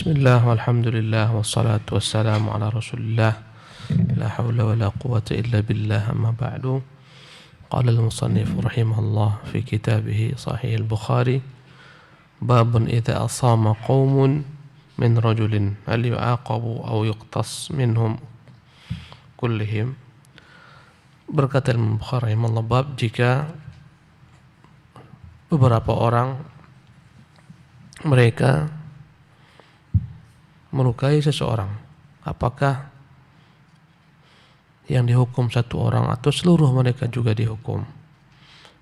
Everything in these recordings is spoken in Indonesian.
Bismillah walhamdulillah wassalatu wassalamu ala rasulillah la hawla wa la quwata illa billah amma ba'du. Qala al-musannif rahimahullah fi kitabih Sahih al-Bukhari babun idza asama qaumun min rajulin hal yu'aqabu aw yuqtas minhum kullihim. Berkata al-Bukhari rahimahullah, bab jika beberapa orang mereka melukai seseorang, apakah yang dihukum satu orang atau seluruh mereka juga dihukum?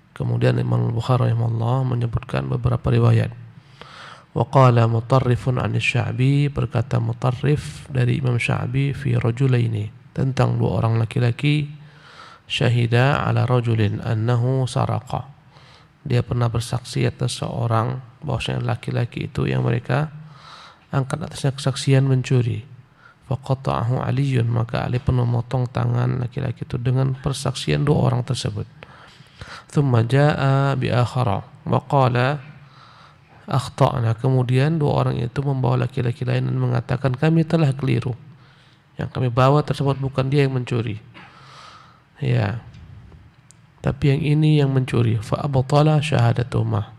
Kemudian Imam Bukhari rahimahullah menyebutkan beberapa riwayat. Wa qala Mutarrifun 'an Sya'bi, berkata Mutarrif dari Imam Sya'bi, fi rajulaini, tentang dua orang laki-laki, syahida ala rajulin annahu saraqa, dia pernah bersaksi atas seorang bahwasanya laki-laki itu yang mereka angkat atasnya kesaksian mencuri. Faqata'ahu Aliyun, maka Ali pun memotong tangan laki-laki itu dengan persaksian dua orang tersebut. Thumma jaa'a bi akhara wa qala akhta'na, kemudian dua orang itu membawa laki-laki lain dan mengatakan kami telah keliru, yang kami bawa tersebut bukan dia yang mencuri, ya, tapi yang ini yang mencuri. Fa abtala syahadatuhuma,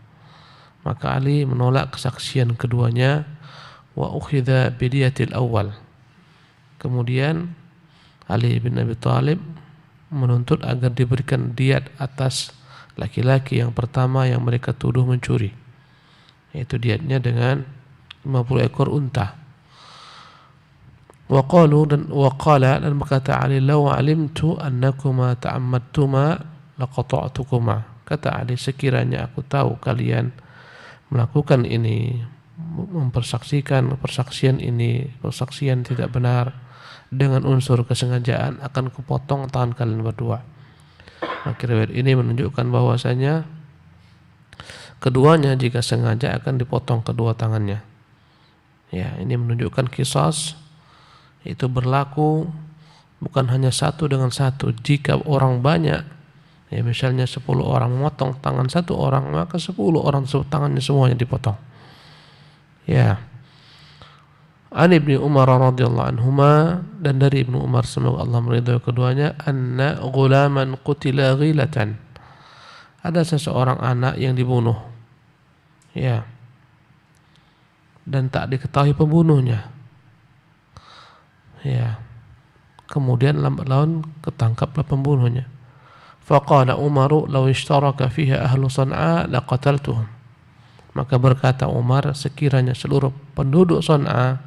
maka Ali menolak kesaksian keduanya. Wa ukhidha bidiyatil awal, kemudian Ali bin Abi Thalib menuntut agar diberikan diat atas laki-laki yang pertama yang mereka tuduh mencuri, yaitu diatnya dengan 50 ekor unta. Wa qala, dan berkata Ali, law alimtu annakuma ta'ammadtuma laqata'tukuma, kata Ali, sekiranya aku tahu kalian melakukan ini, mempersaksikan persaksian ini, persaksian tidak benar dengan unsur kesengajaan, akan kupotong tangan kalian berdua. Maka riwayat ini menunjukkan bahwasanya keduanya jika sengaja akan dipotong kedua tangannya. Ya, ini menunjukkan qisas itu berlaku bukan hanya satu dengan satu. Jika orang banyak, ya misalnya 10 orang memotong tangan satu orang, maka 10 orang tangannya semuanya dipotong. Ya, An Ibnu Umar radhiyallahu anhuma, dan dari Ibnu Umar semoga Allah meridhai keduanya, anna ghulaman qutila ghilatan, ada seseorang anak yang dibunuh, ya, dan tak diketahui pembunuhnya, ya, kemudian lambat laun ketangkaplah pembunuhnya. Faqala Umaru law ishtaraka fiha ahlu San'a laqataltuhum, maka berkata Umar, sekiranya seluruh penduduk San'a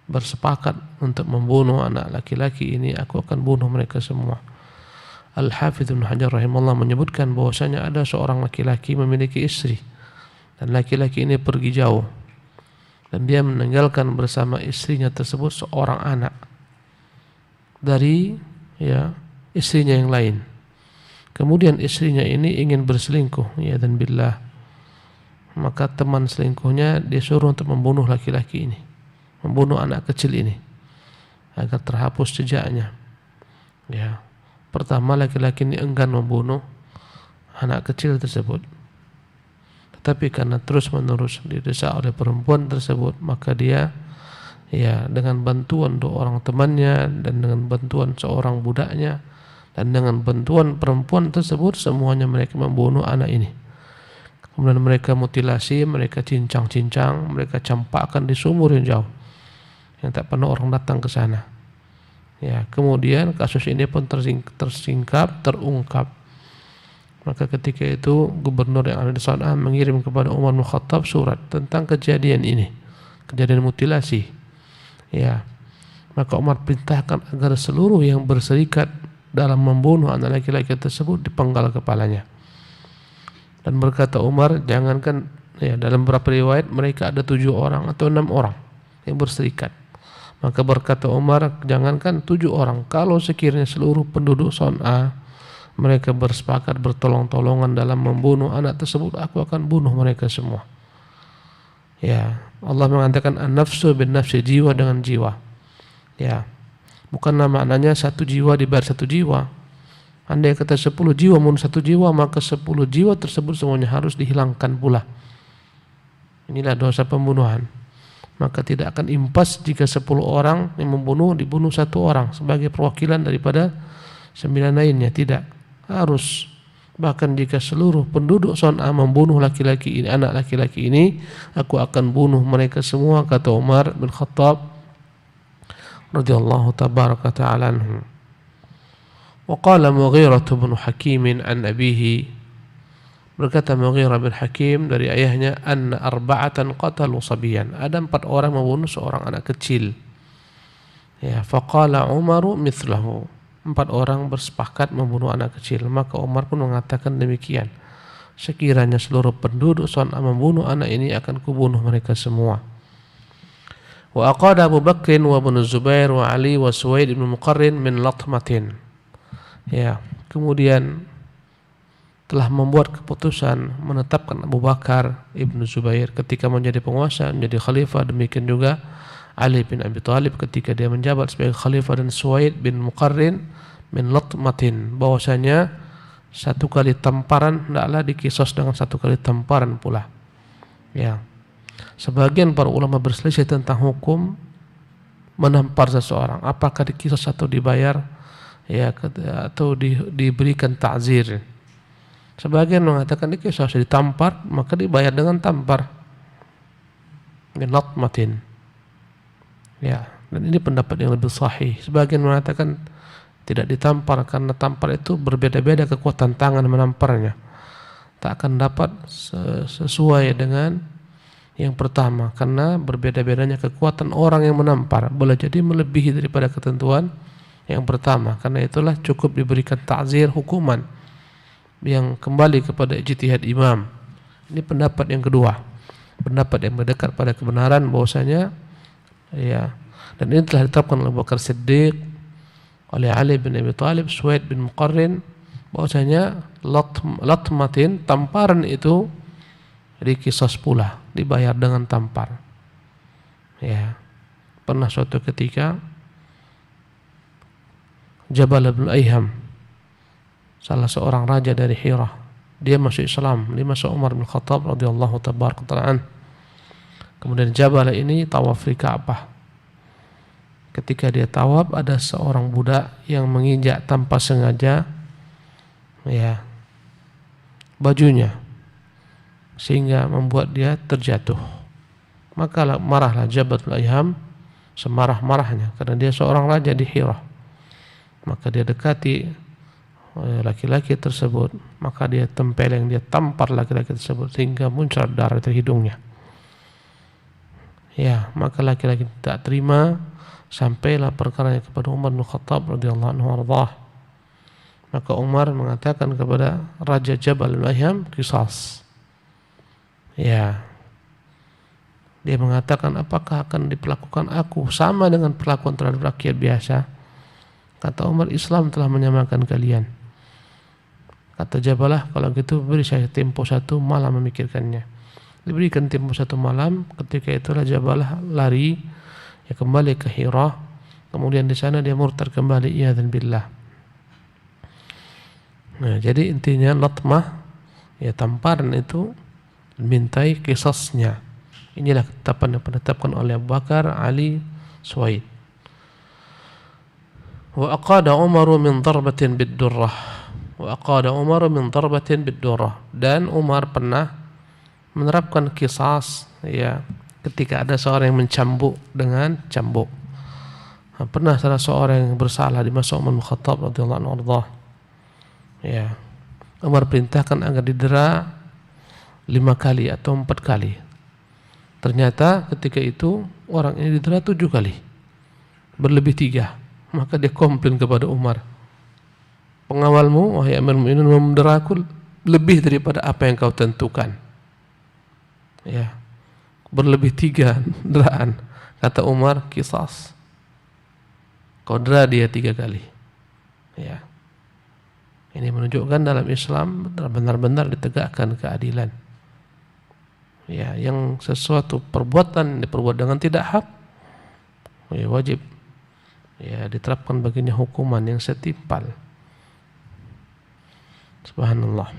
bersepakat untuk membunuh anak laki-laki ini, aku akan bunuh mereka semua. Al-Hafidz Ibnu Hajar rahimahullah menyebutkan bahwasanya ada seorang laki-laki memiliki istri, dan laki-laki ini pergi jauh, dan dia meninggalkan bersama istrinya tersebut seorang anak dari, ya, istrinya yang lain. Kemudian istrinya ini ingin berselingkuh, ya, dan billah, maka teman selingkuhnya disuruh untuk membunuh laki-laki ini, membunuh anak kecil ini agar terhapus jejaknya. Ya, pertama laki-laki ini enggan membunuh anak kecil tersebut, tetapi karena terus-menerus didesak oleh perempuan tersebut, maka dia, ya, dengan bantuan dua orang temannya dan dengan bantuan seorang budaknya dan dengan bantuan perempuan tersebut, semuanya mereka membunuh anak ini. Kemudian mereka mutilasi, mereka cincang-cincang, mereka campakkan di sumur yang jauh, yang tak pernah orang datang ke sana. Ya, kemudian kasus ini pun terungkap. Maka ketika itu gubernur yang ada di sana mengirim kepada Umar bin Khattab surat tentang kejadian ini, kejadian mutilasi. Ya, maka Umar perintahkan agar seluruh yang berserikat dalam membunuh anak laki-laki tersebut dipenggal kepalanya. Dan berkata Umar, jangankan, ya, dalam beberapa riwayat mereka ada 7 orang atau 6 orang yang berserikat. Maka berkata Umar, jangankan 7 orang, kalau sekiranya seluruh penduduk San'a mereka bersepakat bertolong-tolongan dalam membunuh anak tersebut, aku akan bunuh mereka semua. Ya, Allah mengatakan an-nafsu bin nafsi, jiwa dengan jiwa. Ya, bukanlah maknanya satu jiwa dibayar satu jiwa. Andai kata 10 jiwa membunuh 1 jiwa, maka 10 jiwa tersebut semuanya harus dihilangkan pula. Inilah dosa pembunuhan. maka tidak akan impas jika 10 orang yang membunuh dibunuh 1 orang sebagai perwakilan daripada 9 lainnya. Tidak, harus. Bahkan jika seluruh penduduk Son'a membunuh laki-laki ini, anak laki-laki ini, aku akan bunuh mereka semua, kata Umar bin Khattab radhiyallahu tabaraka ta'ala anhu. Wa qala Mughirah bin Hakim an abihi, berkata Mughirah bin Hakim dari ayahnya, anna arba'atan qatalu sabiyan, ada 4 orang membunuh seorang anak kecil. Ya, faqala Umaru mithlahu, 4 orang bersepakat membunuh anak kecil. Maka Umar pun mengatakan demikian, sekiranya seluruh penduduk Son'a membunuh anak ini, akan kubunuh mereka semua. Wa aqada Abu Bakr wa Ibnu Zubair wa Ali wa Suwaid bin Muqarrin min latmatin. Ya, kemudian telah membuat keputusan menetapkan Abu Bakar, Ibnu Zubair ketika menjadi penguasa, menjadi khalifah. Demikian juga Ali bin Abi Thalib ketika dia menjabat sebagai khalifah, dan Suwaid bin Muqarrin min latmatin, bahwasanya 1 kali tamparan tidaklah dikisos dengan 1 kali tamparan pula. Ya, sebagian para ulama berselisih tentang hukum menampar seseorang, apakah dikisos atau dibayar, ya, atau diberikan ta'zir. Sebagian mengatakan dikisos, ditampar maka dibayar dengan tampar, min latmatin. Ya, dan ini pendapat yang lebih sahih. Sebagian mengatakan tidak ditampar karena tampar itu berbeda-beda kekuatan tangan menamparnya, tak akan dapat sesuai dengan yang pertama karena berbeda-bedanya kekuatan orang yang menampar, boleh jadi melebihi daripada ketentuan yang pertama. Karena itulah cukup diberikan ta'zir, hukuman yang kembali kepada ijtihad imam. Ini pendapat yang kedua, pendapat yang mendekat pada kebenaran, bahwasanya ya, dan ini telah ditetapkan oleh Abu Bakar Siddiq, oleh Ali bin Abi Thalib, Suwaid bin Muqarrin, bahwasanya latmatin, tamparan itu dikisos pula, dibayar dengan tampar. Ya, pernah suatu ketika Jabal bin Ayham, salah seorang raja dari Hira, dia masuk Islam di masa Umar bin Khattab radhiyallahu tabaraka ta'ala. Kemudian Jabal ini tawaf di Ka'bah. Ketika dia tawaf, ada seorang budak yang menginjak tanpa sengaja, ya, bajunya, sehingga membuat dia terjatuh. Maka marahlah Jabal bin Ayham semarah-marahnya karena dia seorang raja di Hira. Maka dia dekati laki-laki tersebut, maka dia tempeleng, dia tampar laki-laki tersebut sehingga muncul darah dari hidungnya. Ya, maka laki-laki tak terima, sampailah perkaranya kepada Umar bin Khattab radhiyallahu anhu ardhah. Maka Umar mengatakan kepada Raja Jabal bin Ayham, qisas. Ya, dia mengatakan, apakah akan diperlakukan aku sama dengan perlakuan terhadap rakyat biasa? Kata Umar, Islam telah menyamakan kalian. Kata Jabalah, kalau gitu beri saya tempo 1 malam memikirkannya. Diberikan tempo 1 malam. Ketika itulah Jabalah lari, ya, kembali ke Hira. Kemudian di sana dia murtad kembali, iyadzan billah. Nah, jadi intinya latmah, ya, tamparan itu mintai kisasnya. Inilah ketetapan yang ditetapkan oleh Abu Bakar, Ali, Suwaid. Wa aqada Umaru min darbatin bid-durrah. Wa aqada Umaru min darbatin bid-durrah. Dan Umar pernah menerapkan kisas, ya, ketika ada seorang yang mencambuk dengan cambuk. Pernah salah seorang yang bersalah di masa Umar bin Khattab radhiyallahu anhu, ya, Umar perintahkan agar didera 5 kali atau 4 kali. Ternyata ketika itu orang ini didera 7 kali, berlebih 3. Maka dia komplain kepada Umar, pengawalmu, wahai Amirul Mukminin, menderaku lebih daripada apa yang kau tentukan. Ya, berlebih 3 deraan. Kata Umar, qisas, kau dera dia 3 kali. Ya, ini menunjukkan dalam Islam benar-benar ditegakkan keadilan. Ya, yang sesuatu perbuatan diperbuat dengan tidak hak, ya, wajib, ya, diterapkan baginya hukuman yang setimpal. Subhanallah.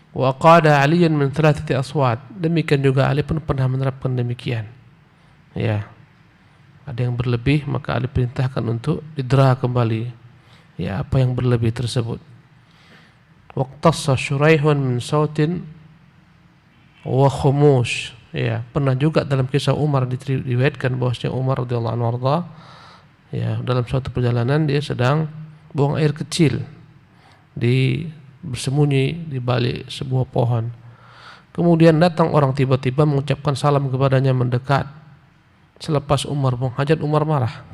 Wa qada Ali min 3 aswat. Demikian juga Ali pun pernah menerapkan demikian. Ya, ada yang berlebih maka diperintahkan untuk didera kembali. Ya, apa yang berlebih tersebut. Waqtassa Syuraihun min sautin wa khumush. Ya, pernah juga dalam kisah Umar diriwayatkan bahwasanya Umar radhiyallahu anhu arda, ya, dalam suatu perjalanan dia sedang buang air kecil bersembunyi di balik sebuah pohon. Kemudian datang orang tiba-tiba mengucapkan salam kepadanya mendekat. Selepas Umar menghajat, Umar marah.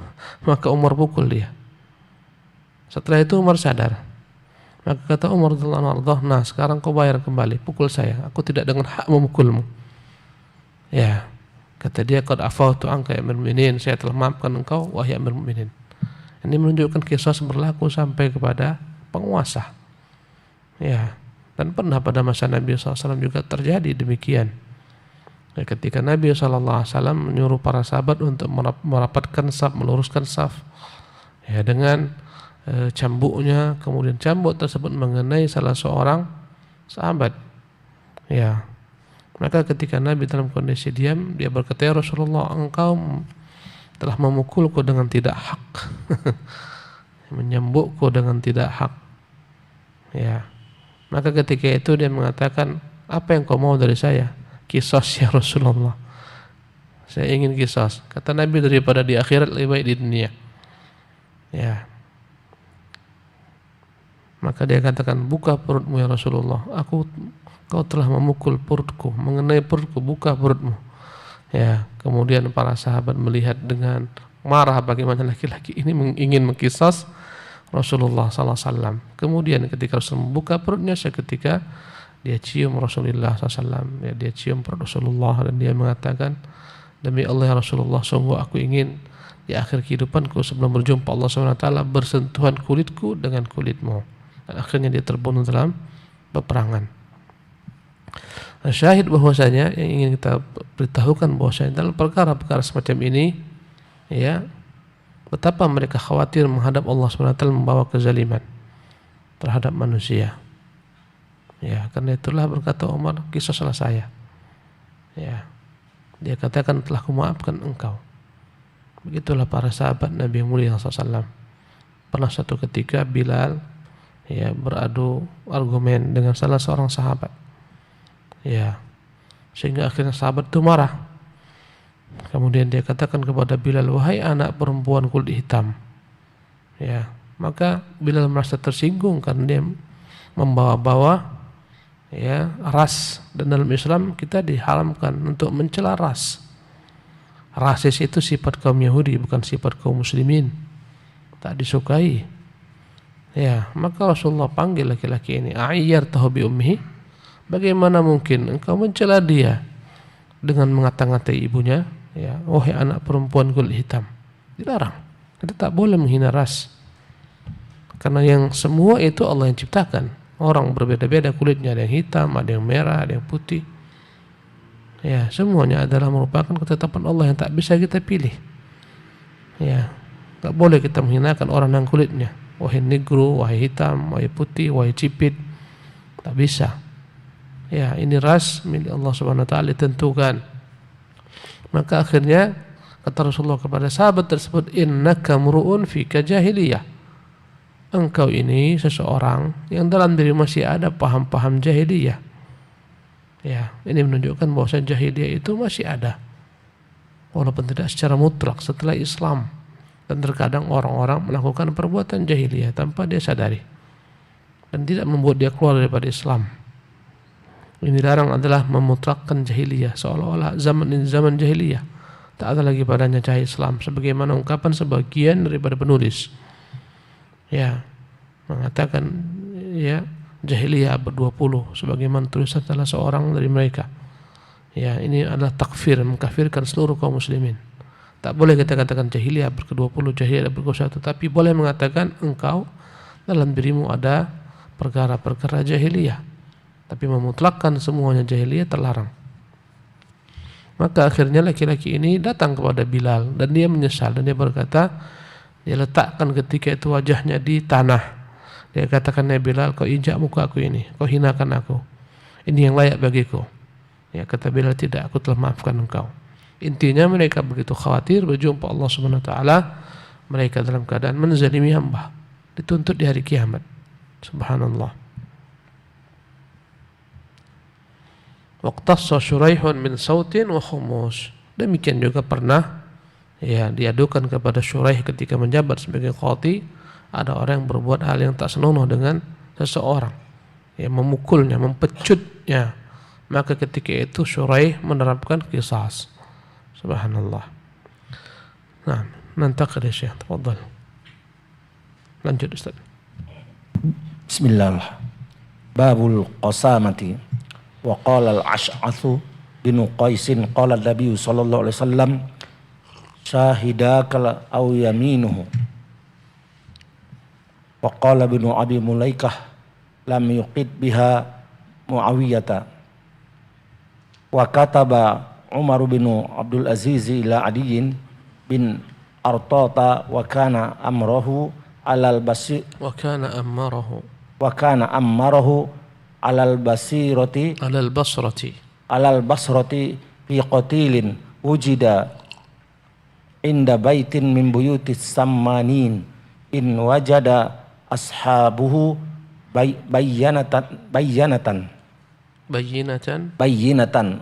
Maka Umar pukul dia. Setelah itu Umar sadar. Maka kata Umar radhiyallahu anhu, "Nah, sekarang kau bayar kembali, pukul saya. Aku tidak dengan hak memukulmu." Ya, kata dia, "Qad afawtu anka ya Amirul Mukminin, saya telah maafkan engkau wahai Amirul Mukminin." Ini menunjukkan kisah berlaku sampai kepada penguasa. Ya, dan pernah pada masa Nabi SAW juga terjadi demikian. Ya, ketika Nabi SAW menyuruh para sahabat untuk merapatkan saf, meluruskan saf, ya, dengan cambuknya, kemudian cambuk tersebut mengenai salah seorang sahabat. Ya, maka ketika Nabi dalam kondisi diam, dia berkata, "Ya Rasulullah, engkau telah memukulku dengan tidak hak." Menyambukku dengan tidak hak. Ya. Maka ketika itu dia mengatakan, "Apa yang kau mau dari saya?" "Qisas ya Rasulullah. Saya ingin qisas." Kata Nabi, "Daripada di akhirat lebih baik di dunia." Ya. Maka dia katakan, "Buka perutmu ya Rasulullah. Kau telah memukul perutku, mengenai perutku, buka perutmu." Ya, kemudian para sahabat melihat dengan marah bagaimana laki-laki ini ingin mengqisas Rasulullah SAW. Kemudian ketika Rasul membuka perutnya, seketika dia cium Rasulullah SAW. Ya, dia cium perut Rasulullah dan dia mengatakan, "Demi Allah ya Rasulullah, sungguh aku ingin di akhir kehidupanku sebelum berjumpa Allah SWT bersentuhan kulitku dengan kulitmu." Dan akhirnya dia terbunuh dalam peperangan. Nah, syahid bahwasanya yang ingin kita beritahukan bahwasanya dalam perkara-perkara semacam ini, ya, betapa mereka khawatir menghadap Allah SWT membawa kezaliman terhadap manusia. Ya, karena itulah berkata Umar, "Qisaslah saya." Ya, dia katakan, "Telah kumaafkan engkau." Begitulah para sahabat Nabi mulia SAW. Pernah satu ketika Bilal, ya, beradu argumen dengan salah seorang sahabat. Ya, sehingga akhirnya sahabat itu marah. Kemudian dia katakan kepada Bilal, "Wahai anak perempuan kulit hitam." Ya, maka Bilal merasa tersinggung karena dia membawa-bawa, ya, ras, dan dalam Islam kita diharamkan untuk mencela ras. Rasis itu sifat kaum Yahudi, bukan sifat kaum muslimin. Tak disukai. Ya, maka Rasulullah panggil laki-laki ini, "Ayyartahu bi ummihi?" Bagaimana mungkin engkau mencela dia dengan mengata-ngatai ibunya? Ya, "Wahai anak perempuan kulit hitam." Dilarang. Kita tak boleh menghina ras. Karena yang semua itu Allah yang ciptakan. Orang berbeda-beda kulitnya, ada yang hitam, ada yang merah, ada yang putih. Ya, semuanya adalah merupakan ketetapan Allah yang tak bisa kita pilih. Ya, tak boleh kita menghinakan orang yang kulitnya. Wahai negro, wahai hitam, wahai putih, wahai cipit. Tak bisa. Ya, ini ras milik Allah Subhanahu wa taala ditentukan. Maka akhirnya kata Rasulullah kepada sahabat tersebut, "Innaka mru'un fika jahiliyah." Engkau ini seseorang yang dalam diri masih ada paham-paham jahiliyah. Ya, ini menunjukkan bahwa jahiliyah itu masih ada. Walaupun tidak secara mutlak setelah Islam. Dan terkadang orang-orang melakukan perbuatan jahiliyah tanpa dia sadari. Dan tidak membuat dia keluar daripada Islam. Ini dilarang adalah memutlakkan jahiliyah, seolah-olah zaman ini zaman jahiliyah, tak ada lagi padanya cahaya Islam, sebagaimana ungkapan sebagian daripada penulis, ya, mengatakan, ya, jahiliyah abad 20, sebagaimana tulisan salah seorang dari mereka. Ya, ini adalah takfir, mengkafirkan seluruh kaum muslimin. Tak boleh kita katakan jahiliyah abad ke-20, jahiliyah abad ke-21, tapi boleh mengatakan engkau dalam dirimu ada perkara-perkara jahiliyah. Tapi memutlakkan semuanya jahiliyah terlarang. Maka akhirnya laki-laki ini datang kepada Bilal dan dia menyesal dan dia berkata, dia letakkan ketika itu wajahnya di tanah. Dia katakan, "Ya Bilal, kau injak muka aku ini, kau hinakan aku. Ini yang layak bagiku." Ya, kata Bilal, "Tidak, aku telah maafkan engkau." Intinya mereka begitu khawatir berjumpa Allah Subhanahu wa taala, mereka dalam keadaan menzalimi hamba, dituntut di hari kiamat. Subhanallah. Waqtassa Syuraihun min sautin wa khumus. Demikian juga pernah diadukan kepada Syuraih ketika menjabat sebagai qadhi, ada orang yang berbuat hal yang tak senonoh dengan seseorang, memukulnya, mempecutnya. Maka ketika itu Syuraih menerapkan qisas. Subhanallah. Nah, nantakil ya Syekh, tafadhal. Lanjut Ustaz. Bismillah. Babul qasamati. Wa qala al-Ash'athu bin Qaisin qala Nabi sallallahu alaihi wasallam syahidaka aw yaminuhu. Wa qala bin Abi Mulaikah lam yuqid biha Muawiyah. Wa kataba Umar bin Abdul Aziz ila Adiyin bin Artata wa kana amrahu alal basir Wa kana ammarahu alal basirati alal basrati fi qatilin wujida inda baitin min buyutis sammanin in wajada ashabuhu bayyinatan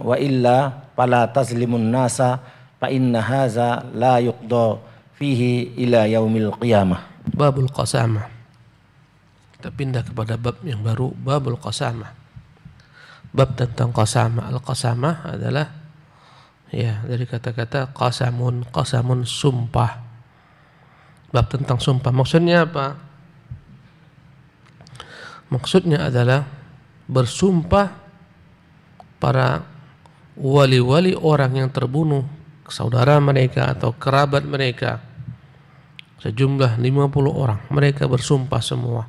wa illa fala tazlimun nasa fa inna haza la yuqda fihi ila yaumil qiyamah. Babul qasamah. Kita pindah kepada bab yang baru, babul qasamah. Bab tentang qasamah. Al-qasamah adalah dari kata-kata qasamun, sumpah. Bab tentang sumpah. Maksudnya apa? Maksudnya adalah bersumpah para wali-wali orang yang terbunuh, saudara mereka atau kerabat mereka, sejumlah 50 orang, mereka bersumpah semua,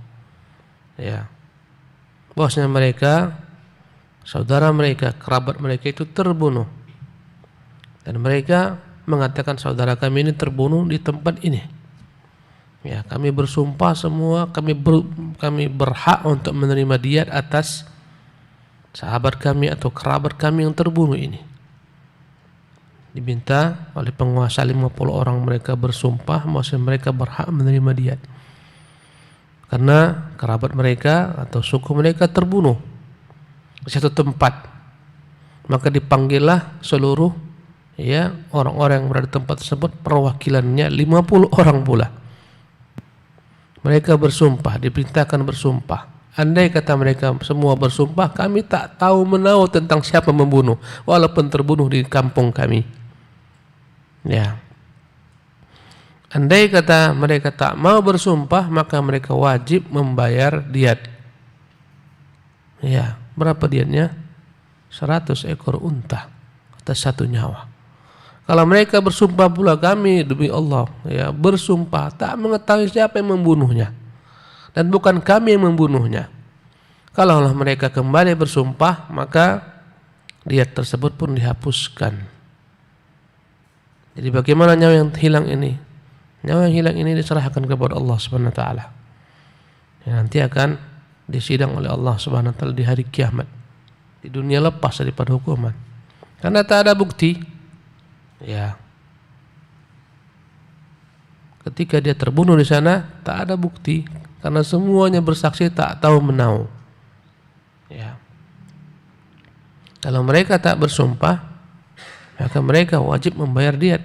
bahwasanya mereka, saudara mereka, kerabat mereka itu terbunuh, dan mereka mengatakan saudara kami ini terbunuh di tempat ini. Kami bersumpah semua, kami berhak untuk menerima diat atas sahabat kami atau kerabat kami yang terbunuh ini. Diminta oleh penguasa 50 orang mereka bersumpah bahwasanya mereka berhak menerima diat karena kerabat mereka atau suku mereka terbunuh di satu tempat. Maka dipanggillah seluruh orang-orang yang berada di tempat tersebut, perwakilannya 50 orang pula. Mereka bersumpah, diperintahkan bersumpah. Andai kata mereka semua bersumpah, kami tak tahu menahu tentang siapa membunuh, walaupun terbunuh di kampung kami. Andai kata mereka tak mau bersumpah, maka mereka wajib membayar diat. Berapa diatnya? 100 ekor unta atas satu nyawa. Kalau mereka bersumpah pula, kami demi Allah bersumpah tak mengetahui siapa yang membunuhnya dan bukan kami yang membunuhnya. Kalaulah mereka kembali bersumpah, maka diat tersebut pun dihapuskan. Jadi bagaimana nyawa yang hilang ini? Nyawa yang hilang ini diserahkan kepada Allah Subhanahu wa taala. Nanti akan disidang oleh Allah Subhanahu wa taala di hari kiamat. Di dunia lepas daripada hukuman. Karena tak ada bukti. Ketika dia terbunuh di sana, tak ada bukti karena semuanya bersaksi tak tahu menahu. Kalau mereka tak bersumpah, maka mereka wajib membayar diat.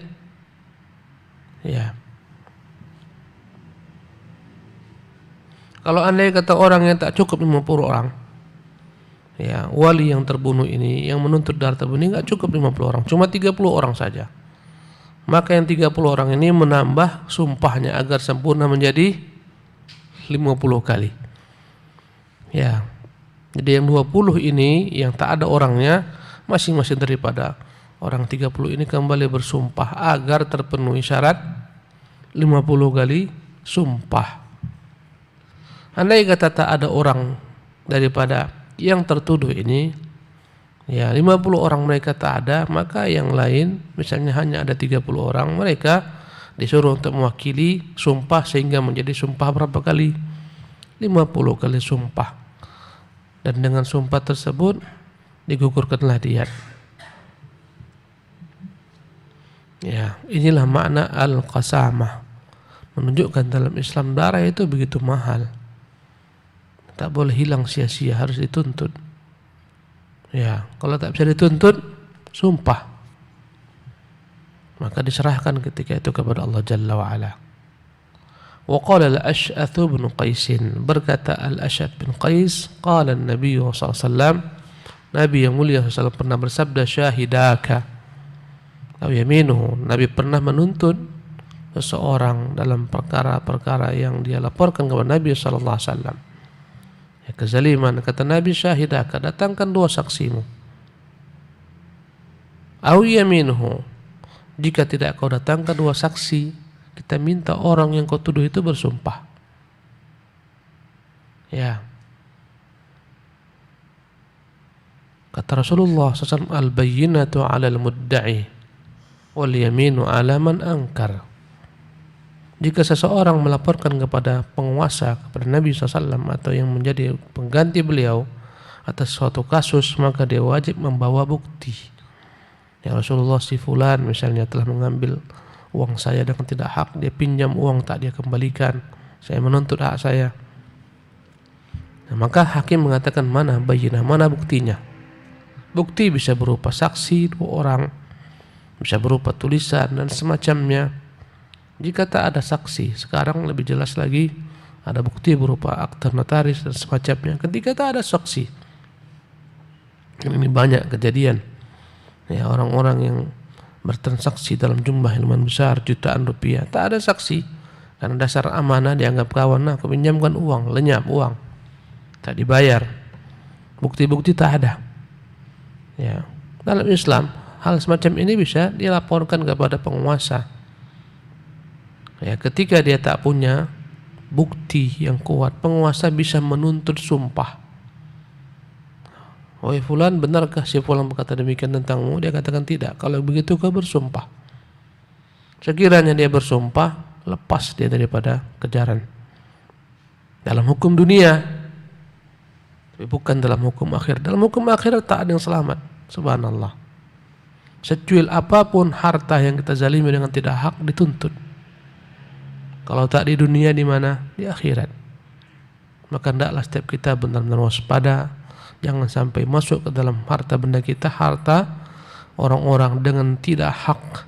Kalau andai kata orang yang tak cukup 50 orang, wali yang terbunuh ini, yang menuntut darah terbunuh ini enggak cukup 50 orang, cuma 30 orang saja. Maka yang 30 orang ini menambah sumpahnya agar sempurna menjadi 50 kali. Jadi yang 20 ini yang tak ada orangnya, masing-masing daripada orang 30 ini kembali bersumpah agar terpenuhi syarat 50 kali sumpah. Andai kata tak ada orang daripada yang tertuduh ini, 50 orang mereka tak ada, maka yang lain misalnya hanya ada 30 orang, mereka disuruh untuk mewakili sumpah sehingga menjadi sumpah berapa kali? 50 kali sumpah. Dan dengan sumpah tersebut digugurkanlah diat. Ya, inilah makna al-qasamah. Menunjukkan dalam Islam darah itu begitu mahal. Tak boleh hilang sia-sia, harus dituntut. Ya, kalau tak bisa dituntut, sumpah. Maka diserahkan ketika itu kepada Allah Jalla wa Ala. Wa qala al-Ash'ath bin Qais, berkata al-Ash'ath bin Qais, qala an-nabiy sallallahu alaihi wasallam, Nabi yang mulia sallallahu pernah bersabda, syahidaka atau yaminuhu, Nabi pernah menuntut seseorang dalam perkara-perkara yang dia laporkan kepada Nabi sallallahu alaihi wasallam. Ya, kezaliman, kata Nabi, syahidaka, datangkan dua saksimu. Au yaminuhu, jika tidak kau datangkan dua saksi, kita minta orang yang kau tuduh itu bersumpah. Ya. Kata Rasulullah SAW, al-bayyinatu 'alal mudda'i wal yaminu 'ala man ankar. Jika seseorang melaporkan kepada penguasa, kepada Nabi SAW atau yang menjadi pengganti beliau atas suatu kasus, maka dia wajib membawa bukti. Ya, Rasulullah si fulan misalnya telah mengambil uang saya dengan tidak hak, dia pinjam uang tak dia kembalikan, saya menuntut hak saya. Nah, maka hakim mengatakan mana bayyinah, mana buktinya. Bukti bisa berupa saksi dua orang, bisa berupa tulisan dan semacamnya. Jika tak ada saksi, sekarang lebih jelas lagi, ada bukti berupa akta notaris dan semacamnya. Ketika tak ada saksi, ini banyak kejadian. Ya, orang-orang yang bertransaksi dalam jumlah yang lumayan besar, jutaan rupiah, tak ada saksi. Karena dasar amanah dianggap kawan, nah, aku pinjamkan uang, lenyap uang, tak dibayar. Bukti-bukti tak ada. Ya, dalam Islam hal semacam ini bisa dilaporkan kepada penguasa. Ya, ketika dia tak punya bukti yang kuat, penguasa bisa menuntut sumpah. Wahai fulan, benarkah si fulan berkata demikian tentangmu? Dia katakan tidak. Kalau begitu kau bersumpah. Sekiranya dia bersumpah, lepas dia daripada kejaran. Dalam hukum dunia, tapi bukan dalam hukum akhir. Dalam hukum akhir tak ada yang selamat. Subhanallah. Secuil apapun harta yang kita zalimi dengan tidak hak dituntut. Kalau tak di dunia, di mana? Di akhirat. Maka hendaklah setiap kita benar-benar waspada, jangan sampai masuk ke dalam harta benda kita, harta orang-orang dengan tidak hak.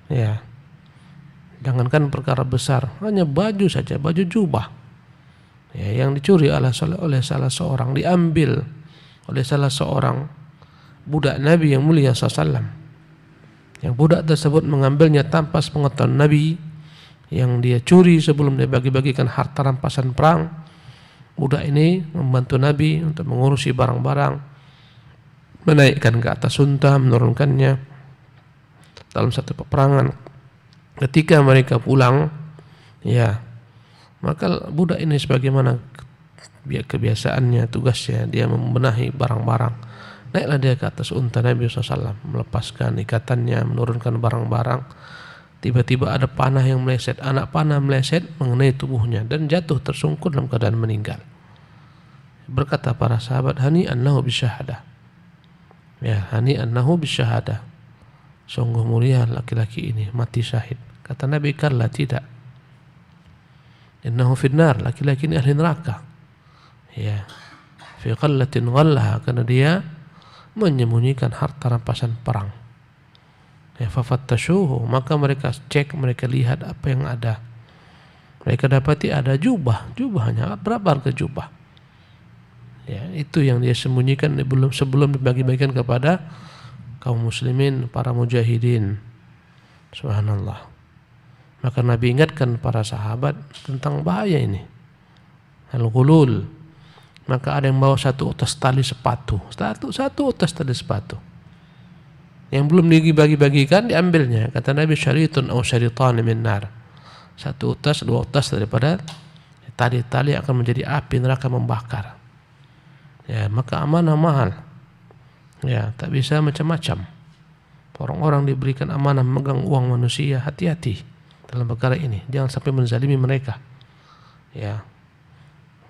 Ya, jangankan perkara besar, hanya baju saja, baju jubah, ya, yang dicuri oleh salah seorang, diambil oleh salah seorang budak Nabi yang mulia SAW. Yang budak tersebut mengambilnya tanpa sepengetahuan Nabi, yang dia curi sebelum dia bagi-bagikan harta rampasan perang. Budak ini membantu Nabi untuk mengurusi barang-barang, menaikkan ke atas unta, menurunkannya dalam satu peperangan. Ketika mereka pulang, ya, maka budak ini sebagaimana kebiasaannya, tugasnya, dia membenahi barang-barang. Naiklah dia ke atas unta Nabi SAW, melepaskan ikatannya, menurunkan barang-barang. Tiba-tiba ada panah yang meleset, anak panah meleset mengenai tubuhnya dan jatuh tersungkur dalam keadaan meninggal. Berkata para sahabat, hani annahu bisyahadah. Ya, hani annahu bisyahadah. Sungguh mulia laki-laki ini, mati syahid. Kata Nabi, kalla, tidak. Innahu finnar, laki-laki ini ahli neraka. Ya, fi qallatin ghallaha, karena dia menyembunyikan harta rampasan perang. Ya, fafattashuhu, maka mereka cek, mereka lihat apa yang ada. Mereka dapati ada jubah, jubahnya berapa harga jubah? Ya, itu yang dia sembunyikan sebelum dibagi-bagikan kepada kaum muslimin, para mujahidin. Subhanallah. Maka Nabi ingatkan para sahabat tentang bahaya ini, al-ghulul. Maka ada yang bawa satu utas tali sepatu, satu utas tali sepatu. Yang belum dibagi-bagikan diambilnya. Kata Nabi, syaritun aw syaritan min nar. Satu utas, dua utas daripada tali-tali akan menjadi api neraka membakar. Ya, maka amanah mahal. Ya, tak bisa macam-macam. Orang-orang diberikan amanah memegang uang manusia, hati-hati dalam perkara ini. Jangan sampai menzalimi mereka. Ya.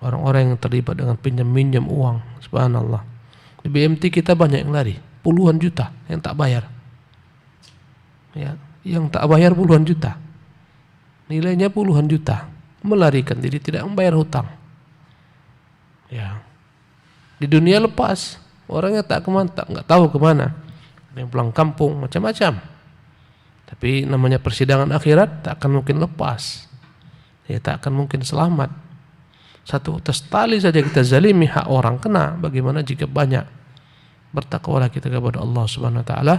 Orang-orang yang terlibat dengan pinjam-minjam uang, subhanallah. Di BMT kita banyak yang lari, puluhan juta yang tak bayar. ya, yang tak bayar puluhan juta, nilainya puluhan juta, melarikan diri tidak membayar hutang. Ya, di dunia lepas, orangnya nggak tahu kemana, ada yang pulang kampung macam-macam. Tapi namanya persidangan akhirat tak akan mungkin lepas, ya tak akan mungkin selamat. Satu utas tali saja kita zalimi hak orang kena, bagaimana jika banyak? Bertakwalah kita kepada Allah Subhanahu wa taala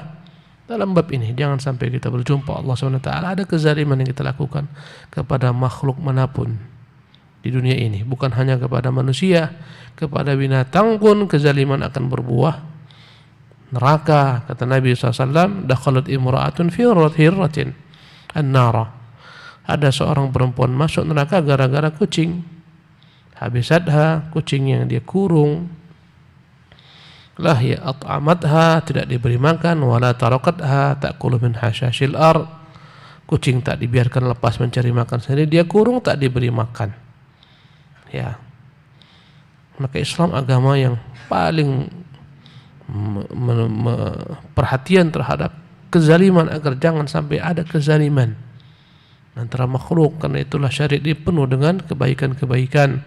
dalam bab ini. Jangan sampai kita berjumpa Allah Subhanahu wa taala ada kezaliman yang kita lakukan kepada makhluk manapun di dunia ini, bukan hanya kepada manusia, kepada binatang pun kezaliman akan berbuah neraka. Kata Nabi SAW, dakhalat imra'atun fi hirratin an-nara. Ada seorang perempuan masuk neraka gara-gara kucing. Habisatha, kucing yang dia kurung. Lah ya at'amatha, tidak diberi makan. Wala tarakatha ta'kulu min hasyashil ard. Kucing tak dibiarkan lepas mencari makan sendiri, dia kurung tak diberi makan. Ya. Maka Islam agama yang paling perhatian terhadap kezaliman, agar jangan sampai ada kezaliman antara makhluk. Karena itulah syariat ini penuh dengan kebaikan-kebaikan,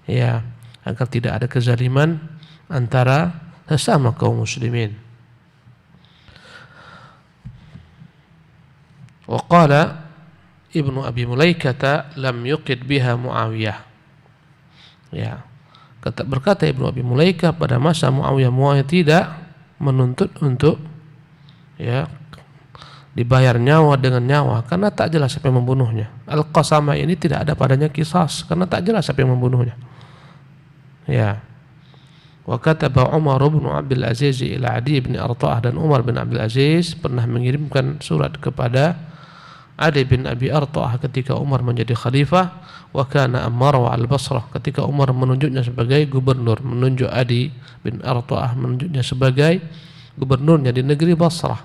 ya, agar tidak ada kezaliman antara sesama kaum muslimin. Wa qala Ibnu Abi Mulaikah lam yuqid biha Muawiyah. Ya, berkata Ibnu Abi Mulaikah pada masa Muawiyah tidak menuntut untuk, ya, dibayar nyawa dengan nyawa, karena tak jelas siapa yang membunuhnya. Al-Qasamah ini tidak ada padanya qisas karena tak jelas siapa yang membunuhnya. Ya. Wa kataba Umar bin Abdul Aziz ila Adi bin Arta'ah, dan Umar bin Abdul Aziz pernah mengirimkan surat kepada Adi bin Abi Arta'ah ketika Umar menjadi khalifah. Wa kana Ammar wa al-Basrah, ketika Umar menunjuknya sebagai gubernur, menunjuk Adi bin Arta'ah, menunjuknya sebagai gubernurnya di negeri Basrah.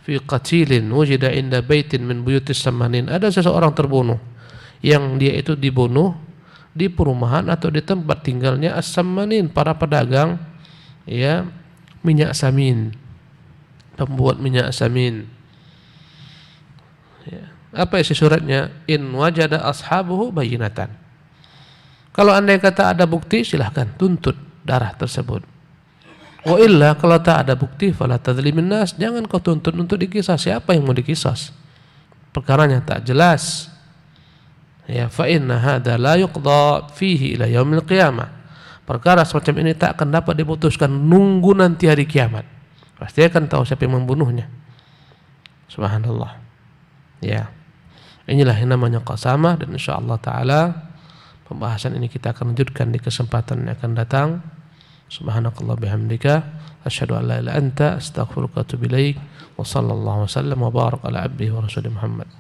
Fi qatilin wujida inda baitin min buyutis Samanin, ada seseorang terbunuh yang dia itu dibunuh di perumahan atau di tempat tinggalnya As-Samanin, para pedagang, ya, minyak samin, pembuat minyak samin. Ya. Apa isi suratnya? In wajada ashabuhu bayinatan. Kalau andai kata ada bukti, silahkan tuntut darah tersebut. Wa illa, kalau tak ada bukti, fala tadzlimin nas, jangan kau tuntut untuk dikisas. Siapa yang mau dikisas? Perkaranya tak jelas. Ya, fa inna hadza la yuqda fihi ila yaumil qiyamah. Perkara semacam ini tak akan dapat diputuskan, nunggu nanti hari kiamat. Pasti akan tahu siapa yang membunuhnya. Subhanallah. Ya. Inilah yang namanya qasamah, dan insyaallah taala pembahasan ini kita akan lanjutkan di kesempatan yang akan datang. Subhanakallah bihamdika asyhadu an la ilaha illa anta astaghfiruka wa atubu ilaik. Wa sallallahu wasallam wa baraka ala abdihi wa rasulih Muhammad.